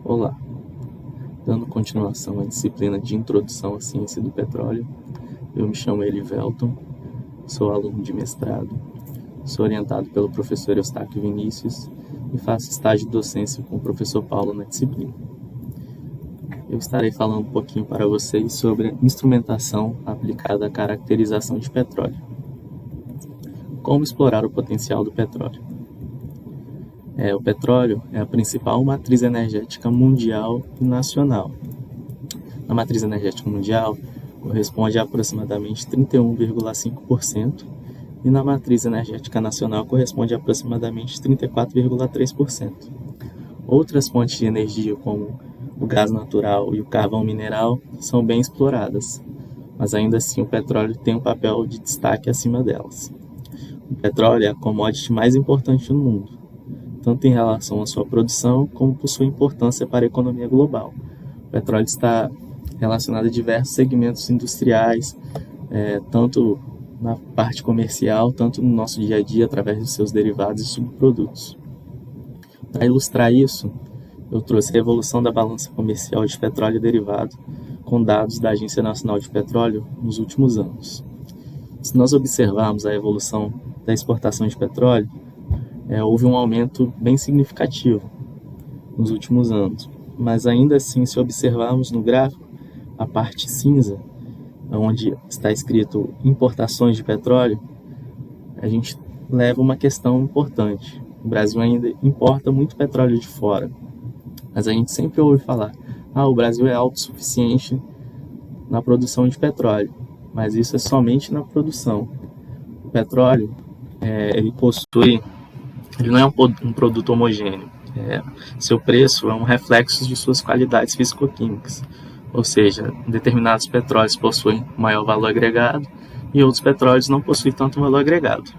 Olá, dando continuação à disciplina de Introdução à Ciência do Petróleo, eu me chamo Elivelton, sou aluno de mestrado, sou orientado pelo professor Eustáquio Vinícius e faço estágio de docência com o professor Paulo na disciplina. Eu estarei falando um pouquinho para vocês sobre a instrumentação aplicada à caracterização de petróleo. Como explorar o potencial do petróleo? O petróleo é a principal matriz energética mundial e nacional. Na matriz energética mundial, corresponde a aproximadamente 31,5% e na matriz energética nacional corresponde a aproximadamente 34,3%. Outras fontes de energia, como o gás natural e o carvão mineral, são bem exploradas, mas ainda assim o petróleo tem um papel de destaque acima delas. O petróleo é a commodity mais importante no mundo, tanto em relação à sua produção como por sua importância para a economia global. O petróleo está relacionado a diversos segmentos industriais, tanto na parte comercial, tanto no nosso dia a dia, através dos seus derivados e subprodutos. Para ilustrar isso, eu trouxe a evolução da balança comercial de petróleo e derivado, com dados da Agência Nacional de Petróleo nos últimos anos. Se nós observarmos a evolução da exportação de petróleo, houve um aumento bem significativo nos últimos anos, mas ainda assim, se observarmos no gráfico, a parte cinza, onde está escrito importações de petróleo, a gente leva uma questão importante. O Brasil ainda importa muito petróleo de fora, mas a gente sempre ouve falar, o Brasil é autossuficiente na produção de petróleo, mas isso é somente na produção. O petróleo, ele não é um produto homogêneo. Seu preço é um reflexo de suas qualidades físico-químicas. Ou seja, determinados petróleos possuem maior valor agregado e outros petróleos não possuem tanto valor agregado.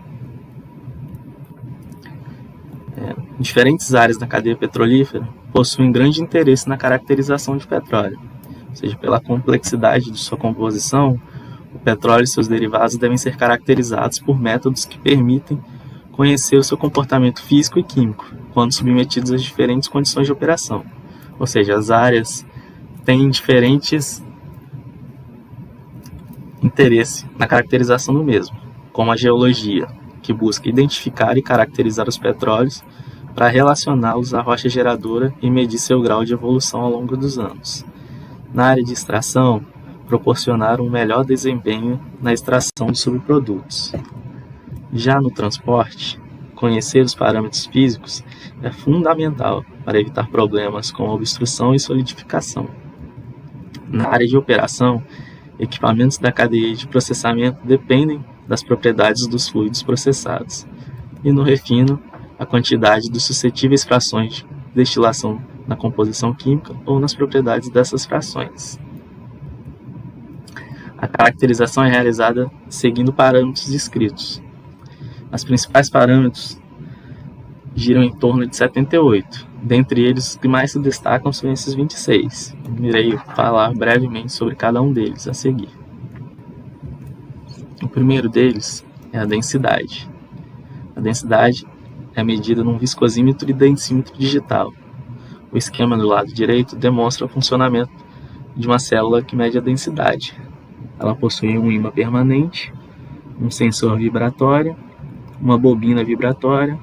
Diferentes áreas da cadeia petrolífera possuem grande interesse na caracterização de petróleo. Ou seja, pela complexidade de sua composição, o petróleo e seus derivados devem ser caracterizados por métodos que permitem conhecer o seu comportamento físico e químico, quando submetidos às diferentes condições de operação. Ou seja, as áreas têm diferentes interesses na caracterização do mesmo, como a geologia, que busca identificar e caracterizar os petróleos para relacioná-los à rocha geradora e medir seu grau de evolução ao longo dos anos. Na área de extração, proporcionar um melhor desempenho na extração de subprodutos. Já no transporte, conhecer os parâmetros físicos é fundamental para evitar problemas como obstrução e solidificação. Na área de operação, equipamentos da cadeia de processamento dependem das propriedades dos fluidos processados. E no refino, a quantidade dos suscetíveis frações de destilação na composição química ou nas propriedades dessas frações. A caracterização é realizada seguindo parâmetros descritos. Os principais parâmetros giram em torno de 78. Dentre eles, os que mais se destacam são esses 26. Irei falar brevemente sobre cada um deles a seguir. O primeiro deles é a densidade. A densidade é medida num viscosímetro e densímetro digital. O esquema do lado direito demonstra o funcionamento de uma célula que mede a densidade. Ela possui um ímã permanente, um sensor vibratório, uma bobina vibratória,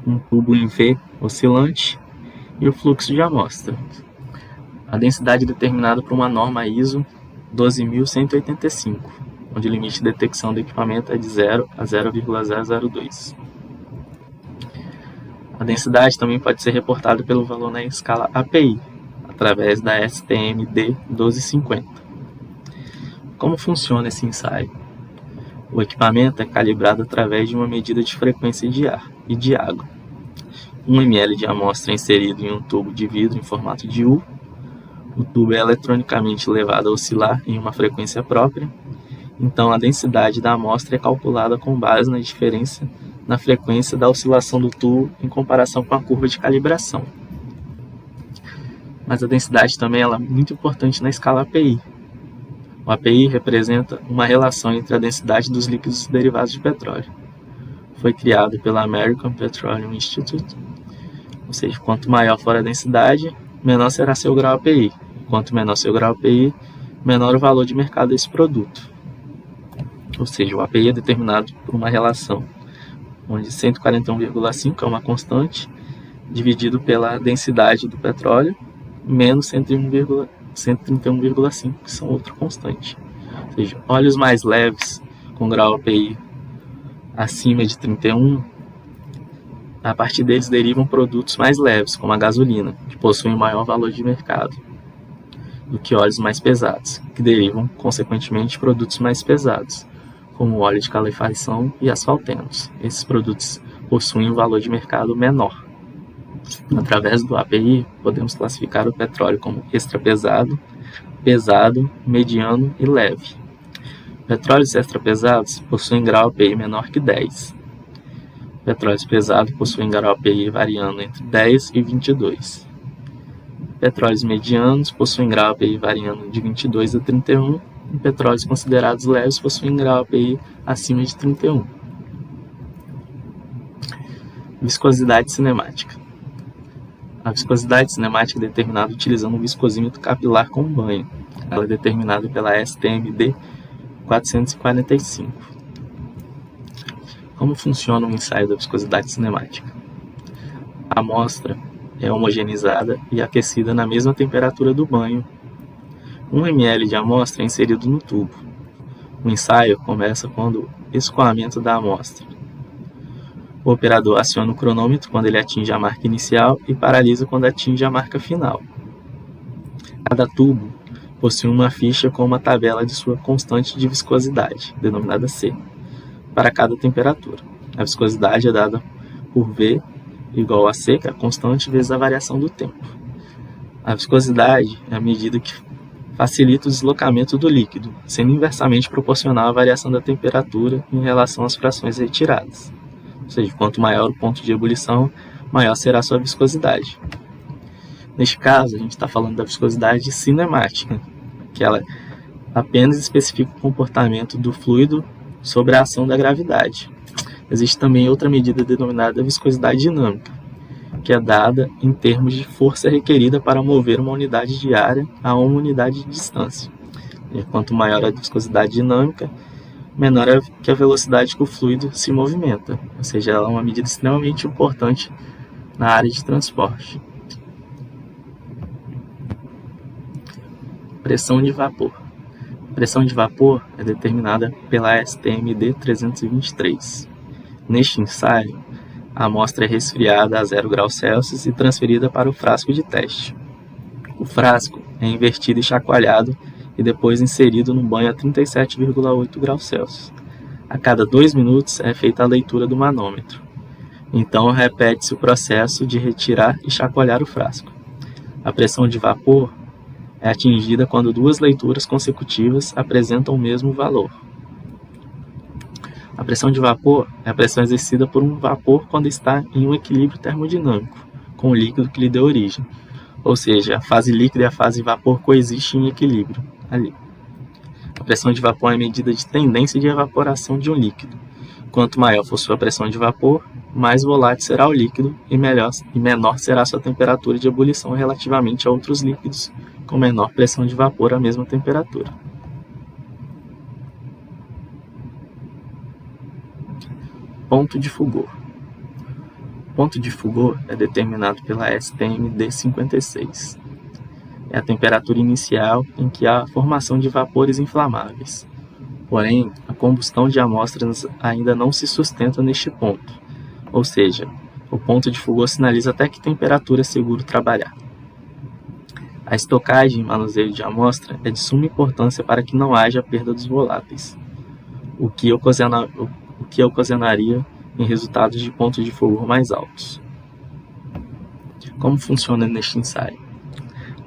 um tubo em V oscilante e o fluxo de amostra. A densidade é determinada por uma norma ISO 12185, onde o limite de detecção do equipamento é de 0 a 0,002. A densidade também pode ser reportada pelo valor na escala API, através da STM-D 1250. Como funciona esse ensaio? O equipamento é calibrado através de uma medida de frequência de ar e de água. 1 ml de amostra é inserido em um tubo de vidro em formato de U. O tubo é eletronicamente levado a oscilar em uma frequência própria. Então, a densidade da amostra é calculada com base na diferença na frequência da oscilação do tubo em comparação com a curva de calibração. Mas a densidade também é muito importante na escala API. O API representa uma relação entre a densidade dos líquidos derivados de petróleo. Foi criado pela American Petroleum Institute, ou seja, quanto maior for a densidade, menor será seu grau API. Quanto menor seu grau API, menor o valor de mercado desse produto. Ou seja, o API é determinado por uma relação onde 141,5 é uma constante, dividido pela densidade do petróleo, menos 131,5, que são outra constante. Ou seja, óleos mais leves, com grau API acima de 31, a partir deles derivam produtos mais leves, como a gasolina, que possuem maior valor de mercado do que óleos mais pesados, que derivam, consequentemente, produtos mais pesados, como o óleo de calefação e asfaltenos. Esses produtos possuem um valor de mercado menor. Através do API, podemos classificar o petróleo como extra pesado, pesado, mediano e leve. Petróleos extra pesados possuem grau API menor que 10. Petróleos pesados possuem grau API variando entre 10 e 22. Petróleos medianos possuem grau API variando de 22 a 31. E petróleos considerados leves possuem grau API acima de 31. Viscosidade cinemática. A viscosidade cinemática é determinada utilizando o viscosímetro capilar com banho. Ela é determinada pela STM-D 445. Como funciona o ensaio da viscosidade cinemática? A amostra é homogeneizada e aquecida na mesma temperatura do banho. 1 ml de amostra é inserido no tubo. O ensaio começa quando o escoamento da amostra. O operador aciona o cronômetro quando ele atinge a marca inicial e paralisa quando atinge a marca final. Cada tubo possui uma ficha com uma tabela de sua constante de viscosidade, denominada C, para cada temperatura. A viscosidade é dada por V igual a C, que é a constante, vezes a variação do tempo. A viscosidade é a medida que facilita o deslocamento do líquido, sendo inversamente proporcional à variação da temperatura em relação às frações retiradas. Ou seja, quanto maior o ponto de ebulição, maior será a sua viscosidade. Neste caso, a gente está falando da viscosidade cinemática, que ela apenas especifica o comportamento do fluido sobre a ação da gravidade. Existe também outra medida denominada viscosidade dinâmica, que é dada em termos de força requerida para mover uma unidade de área a uma unidade de distância. E quanto maior a viscosidade dinâmica, menor é que a velocidade que o fluido se movimenta. Ou seja, ela é uma medida extremamente importante na área de transporte. Pressão de vapor. Pressão de vapor é determinada pela STM-D 323. Neste ensaio, a amostra é resfriada a 0 graus Celsius e transferida para o frasco de teste. O frasco é invertido e chacoalhado e depois inserido no banho a 37,8 graus Celsius. A cada 2 minutos é feita a leitura do manômetro. Então repete-se o processo de retirar e chacoalhar o frasco. A pressão de vapor é atingida quando 2 leituras consecutivas apresentam o mesmo valor. A pressão de vapor é a pressão exercida por um vapor quando está em um equilíbrio termodinâmico com o líquido que lhe deu origem. Ou seja, a fase líquida e a fase vapor coexistem em equilíbrio ali. A pressão de vapor é a medida de tendência de evaporação de um líquido. Quanto maior for sua pressão de vapor, mais volátil será o líquido e menor será sua temperatura de ebulição relativamente a outros líquidos com menor pressão de vapor à mesma temperatura. Ponto de Fugor. Ponto de Fugor é determinado pela STM-D 56. É a temperatura inicial em que há a formação de vapores inflamáveis. Porém, a combustão de amostras ainda não se sustenta neste ponto, ou seja, o ponto de Fugor sinaliza até que temperatura é seguro trabalhar. A estocagem e manuseio de amostra é de suma importância para que não haja perda dos voláteis, o que ocasionaria em resultados de pontos de Fugor mais altos. Como funciona neste ensaio?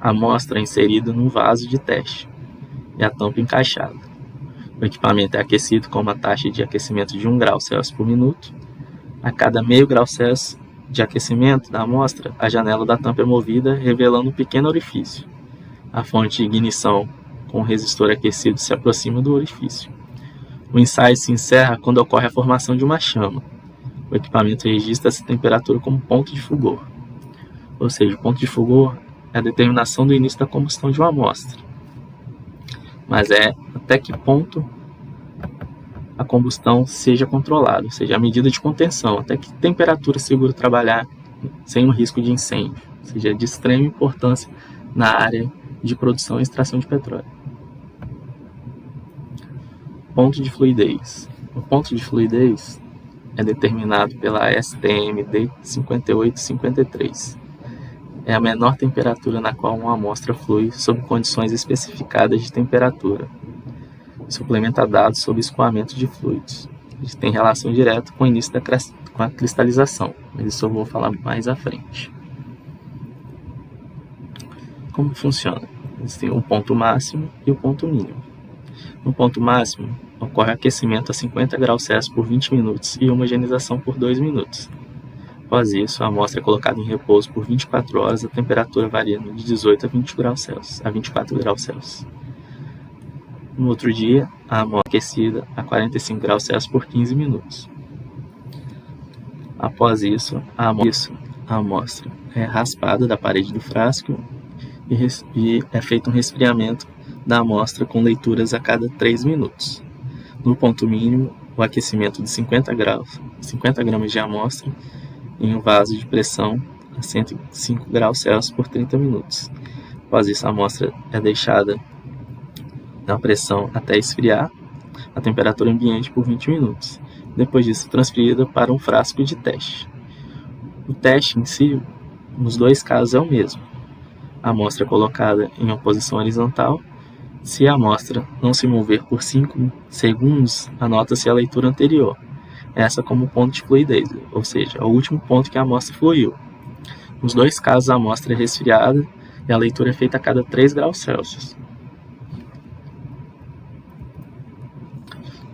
A amostra é inserida num vaso de teste e a tampa encaixada. O equipamento é aquecido com uma taxa de aquecimento de 1 grau Celsius por minuto. A cada meio grau Celsius de aquecimento da amostra, a janela da tampa é movida, revelando um pequeno orifício. A fonte de ignição com o resistor aquecido se aproxima do orifício. O ensaio se encerra quando ocorre a formação de uma chama. O equipamento registra essa temperatura como ponto de Fugor. Ou seja, o ponto de Fugor é a determinação do início da combustão de uma amostra, mas é até que ponto a combustão seja controlada, ou seja, a medida de contenção, até que temperatura segura trabalhar sem o risco de incêndio, ou seja, é de extrema importância na área de produção e extração de petróleo. Ponto de fluidez. O ponto de fluidez é determinado pela STM-D 5853. É a menor temperatura na qual uma amostra flui sob condições especificadas de temperatura. Suplementa dados sobre escoamento de fluidos. Isso tem relação direta com o início com a cristalização, mas isso eu vou falar mais à frente. Como funciona? Existem o ponto máximo e o ponto mínimo. No ponto máximo, ocorre aquecimento a 50 graus Celsius por 20 minutos e homogeneização por 2 minutos. Após isso, a amostra é colocada em repouso por 24 horas, a temperatura variando de 18 a 24 graus Celsius. No outro dia, a amostra é aquecida a 45 graus Celsius por 15 minutos. Após isso, a amostra é raspada da parede do frasco e é feito um resfriamento da amostra com leituras a cada 3 minutos. No ponto mínimo, o aquecimento de 50 gramas de amostra em um vaso de pressão a 105 graus Celsius por 30 minutos. Após isso, a amostra é deixada na pressão até esfriar a temperatura ambiente por 20 minutos. Depois disso, transferida para um frasco de teste. O teste em si, nos dois casos, é o mesmo. A amostra é colocada em uma posição horizontal. Se a amostra não se mover por 5 segundos, anota-se a leitura anterior. Essa como ponto de fluidez, ou seja, é o último ponto que a amostra fluiu. Nos dois casos, a amostra é resfriada e a leitura é feita a cada 3 graus Celsius.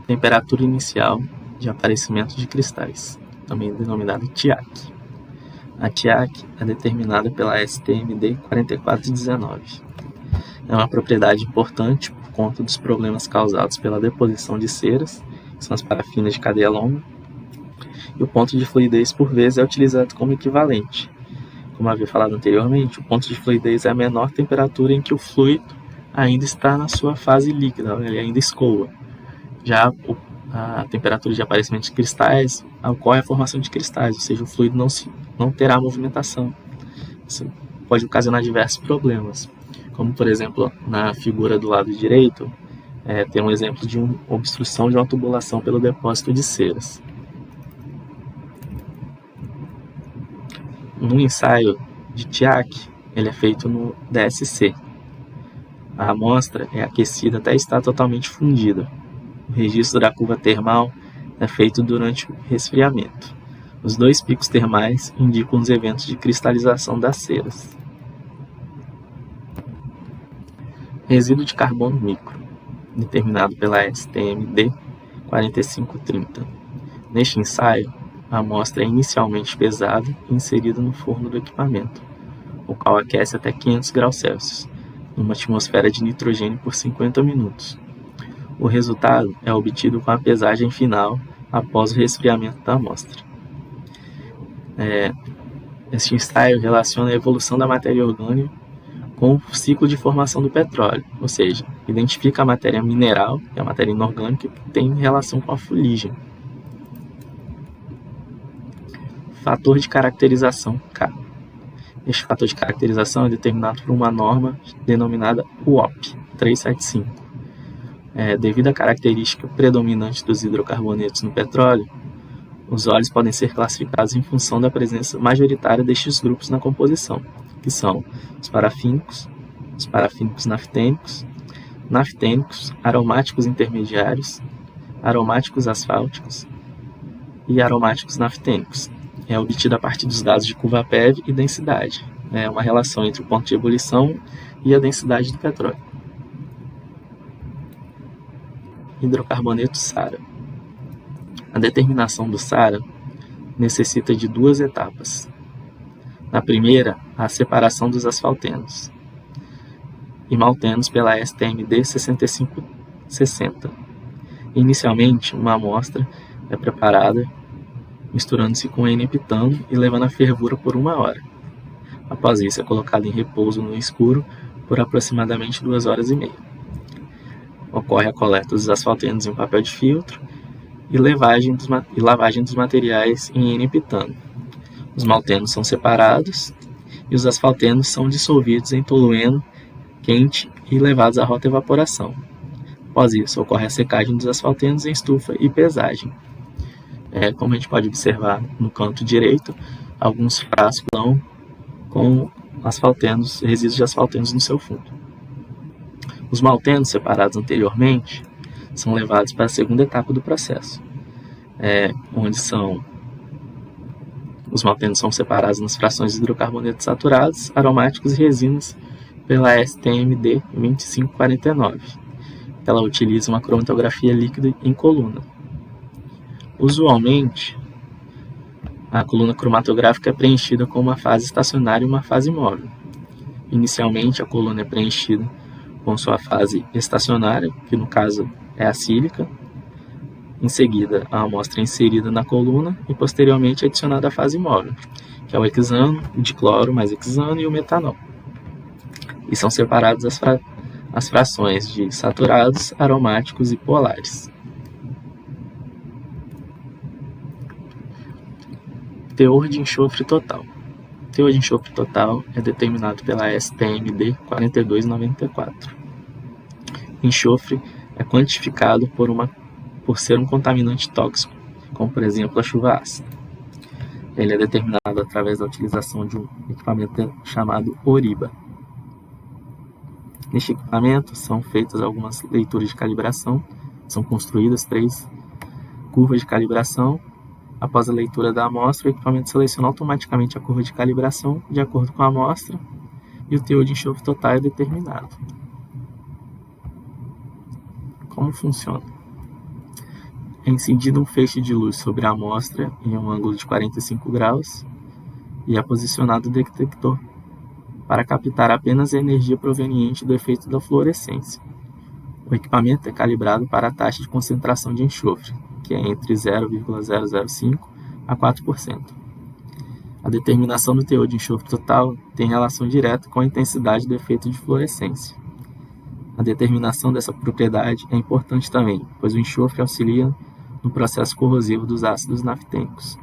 Temperatura inicial de aparecimento de cristais, também denominada TIAC. A TIAC é determinada pela STM-D 4419. É uma propriedade importante por conta dos problemas causados pela deposição de ceras, que são as parafinas de cadeia longa, e o ponto de fluidez, por vezes, é utilizado como equivalente. Como havia falado anteriormente, o ponto de fluidez é a menor temperatura em que o fluido ainda está na sua fase líquida, ele ainda escoa. Já a temperatura de aparecimento de cristais, ocorre a formação de cristais, ou seja, o fluido não terá movimentação. Isso pode ocasionar diversos problemas, como por exemplo, na figura do lado direito, tem um exemplo de uma obstrução de uma tubulação pelo depósito de ceras. No ensaio de TIAC, ele é feito no DSC. A amostra é aquecida até estar totalmente fundida. O registro da curva termal é feito durante o resfriamento. Os dois picos termais indicam os eventos de cristalização das ceras. Resíduo de carbono micro, determinado pela STM-D 4530. Neste ensaio, a amostra é inicialmente pesada e inserida no forno do equipamento, o qual aquece até 500 graus Celsius, numa atmosfera de nitrogênio por 50 minutos. O resultado é obtido com a pesagem final após o resfriamento da amostra. Este ensaio relaciona a evolução da matéria orgânica com o ciclo de formação do petróleo, ou seja, identifica a matéria mineral, que é a matéria inorgânica, que tem relação com a fuligem. Fator de caracterização K. Este fator de caracterização é determinado por uma norma denominada UOP 375. Devido à característica predominante dos hidrocarbonetos no petróleo, os óleos podem ser classificados em função da presença majoritária destes grupos na composição, que são os parafínicos naftênicos, aromáticos intermediários, aromáticos asfálticos e aromáticos naftênicos. É obtido a partir dos dados de curva PEV e densidade. É uma relação entre o ponto de ebulição e a densidade do petróleo. Hidrocarboneto SARA. A determinação do SARA necessita de 2 etapas. Na primeira, a separação dos asfaltenos e maltenos pela STM-D 6560. Inicialmente, uma amostra é preparada misturando-se com N-heptano e levando à fervura por 1 hora. Após isso, é colocado em repouso no escuro por aproximadamente 2 horas e meia. Ocorre a coleta dos asfaltendos em papel de filtro e lavagem dos materiais em N-pitano. Os maltenos são separados e os asfaltenos são dissolvidos em tolueno quente e levados à rotaevaporação. Após isso, ocorre a secagem dos asfaltenos em estufa e pesagem. Como a gente pode observar no canto direito, alguns frascos com resíduos de asfaltenos no seu fundo. Os maltenos separados anteriormente são levados para a segunda etapa do processo, onde os maltenos são separados nas frações de hidrocarbonetos saturados, aromáticos e resinas pela STMD 2549. Ela utiliza uma cromatografia líquida em coluna. Usualmente, a coluna cromatográfica é preenchida com uma fase estacionária e uma fase móvel. Inicialmente, a coluna é preenchida com sua fase estacionária, que no caso é a sílica. Em seguida, a amostra é inserida na coluna e posteriormente adicionada a fase móvel, que é o hexano, o dicloro mais hexano e o metanol. E são separadas as frações de saturados, aromáticos e polares. Teor de enxofre total. O teor de enxofre total é determinado pela STMD 4294. Enxofre é quantificado por ser um contaminante tóxico, como por exemplo a chuva ácida. Ele é determinado através da utilização de um equipamento chamado ORIBA. Neste equipamento são feitas algumas leituras de calibração, são construídas 3 curvas de calibração. Após a leitura da amostra, o equipamento seleciona automaticamente a curva de calibração de acordo com a amostra e o teor de enxofre total é determinado. Como funciona? É incidido um feixe de luz sobre a amostra em um ângulo de 45 graus e é posicionado o detector para captar apenas a energia proveniente do efeito da fluorescência. O equipamento é calibrado para a taxa de concentração de enxofre, que é entre 0,005% a 4%. A determinação do teor de enxofre total tem relação direta com a intensidade do efeito de fluorescência. A determinação dessa propriedade é importante também, pois o enxofre auxilia no processo corrosivo dos ácidos naftênicos.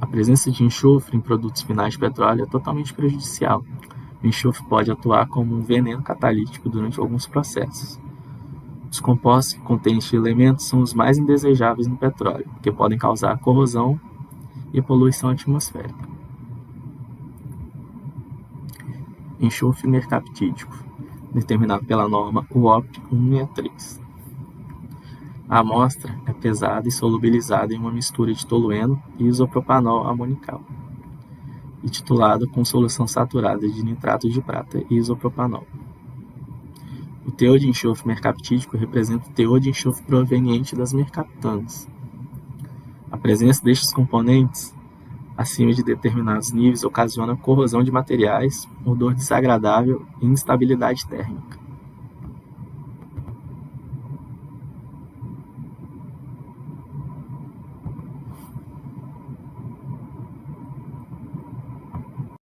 A presença de enxofre em produtos finais de petróleo é totalmente prejudicial. O enxofre pode atuar como um veneno catalítico durante alguns processos. Os compostos que contêm este elemento são os mais indesejáveis no petróleo, porque podem causar corrosão e poluição atmosférica. Enxofre mercaptídico, determinado pela norma UOP 163. A amostra é pesada e solubilizada em uma mistura de tolueno e isopropanol amonical e titulada com solução saturada de nitrato de prata e isopropanol. O teor de enxofre mercaptídico representa o teor de enxofre proveniente das mercaptanas. A presença destes componentes acima de determinados níveis ocasiona corrosão de materiais, odor desagradável e instabilidade térmica.